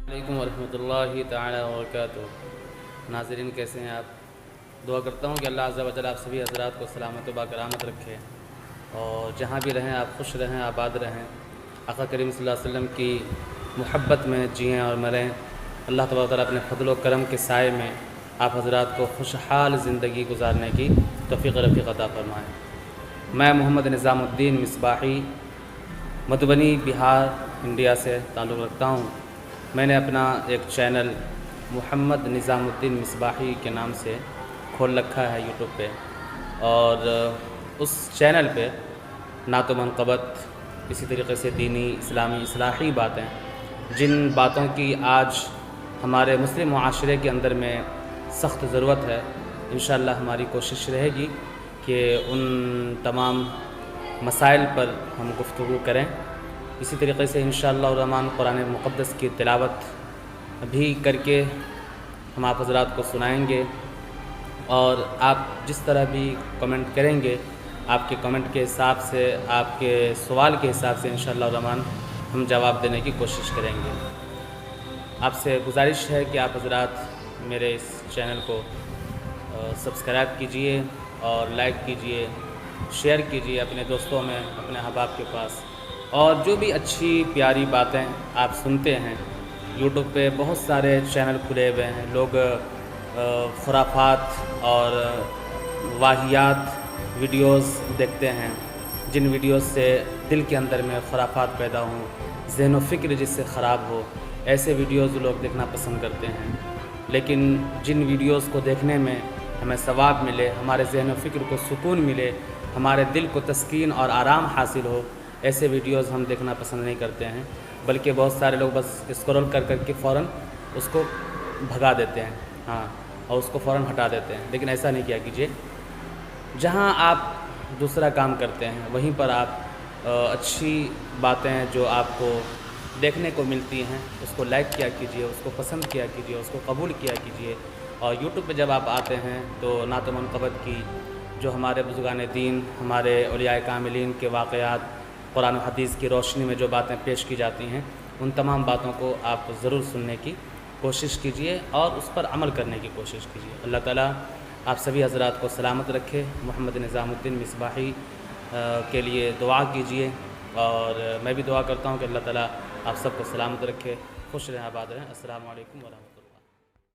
वालेकुम वरहमतुल्लाहि ताला वबरकातुहू। नाज़रीन, कैसे हैं आप? दुआ करता हूँ कि अल्लाह अज़्ज़ा व जल्ल आप सभी हज़रात को सलामत व बाकरामत रखे और जहाँ भी रहें आप खुश रहें, आबाद रहें, आक़ा करीम सल्लल्लाहु अलैहि वसल्लम की मोहब्बत में जिएँ और मरें। अल्लाह तबारक व तआला अपने फ़ज़ल व करम के साए में आप हज़रात को खुशहाल ज़िंदगी गुजारने की तौफ़ीक़ रफ़ीक़ अता फ़रमाएँ। मैं मोहम्मद निज़ामुद्दीन मिसबाही मधुबनी, बिहार, इंडिया से ताल्लुक़ रखता हूँ। मैंने अपना एक चैनल मोहम्मद निज़ामुद्दीन मिसबाही के नाम से खोल रखा है यूट्यूब पे, और उस चैनल पे नात व मनक़बत, इसी तरीक़े से दीनी इस्लामी इस्लाही बातें, जिन बातों की आज हमारे मुस्लिम मुआशरे के अंदर में सख्त ज़रूरत है, इंशाअल्लाह हमारी कोशिश रहेगी कि उन तमाम मसाइल पर हम गुफ्तगू करें। इसी तरीक़े से इंशाअल्लाह रहमान कुरान मुक़द्दस की तिलावत भी करके हम आप हज़रात को सुनाएंगे, और आप जिस तरह भी कमेंट करेंगे, आपके कमेंट के हिसाब से, आपके सवाल के हिसाब से इंशाअल्लाह रहमान हम जवाब देने की कोशिश करेंगे। आपसे गुजारिश है कि आप हज़रात मेरे इस चैनल को सब्सक्राइब कीजिए और लाइक कीजिए, शेयर कीजिए अपने दोस्तों में, अपने अहबाब के पास। और जो भी अच्छी प्यारी बातें आप सुनते हैं, यूट्यूब पे बहुत सारे चैनल खुले हुए हैं, लोग खुराफात और वाहियात वीडियोस देखते हैं, जिन वीडियोस से दिल के अंदर में खुराफात पैदा हों, ज़हन व फ़िक्र जिससे ख़राब हो, ऐसे वीडियोस लोग देखना पसंद करते हैं। लेकिन जिन वीडियोस को देखने में हमें सवाब मिले, हमारे ज़हन व फ़िक्र को सुकून मिले, हमारे दिल को तस्कीन और आराम हासिल हो, ऐसे वीडियोस हम देखना पसंद नहीं करते हैं। बल्कि बहुत सारे लोग बस स्क्रॉल कर के फ़ौरन उसको भगा देते हैं, हाँ, और उसको फ़ौरन हटा देते हैं। लेकिन ऐसा नहीं किया कीजिए। जहाँ आप दूसरा काम करते हैं, वहीं पर आप अच्छी बातें जो आपको देखने को मिलती हैं, उसको लाइक किया कीजिए, उसको पसंद किया कीजिए, उसको कबूल किया कीजिए। और यूट्यूब पे जब आप आते हैं तो नात व मनक़बत की जो हमारे बुज़ुर्गान दीन, हमारे औलियाए कामिलीन के वाक़यात, कुरान व हदीस की रोशनी में जो बातें पेश की जाती हैं, उन तमाम बातों को आप ज़रूर सुनने की कोशिश कीजिए और उस पर अमल करने की कोशिश कीजिए। अल्लाह ताला आप सभी हज़रात को सलामत रखे। मोहम्मद निज़ामुद्दीन मिसबाही के लिए दुआ कीजिए, और मैं भी दुआ करता हूँ कि अल्लाह ताला आप सबको सलामत रखे, खुश रहें, आबाद रहें। अस्सलामु अलैकुम व रहमतुल्लाह।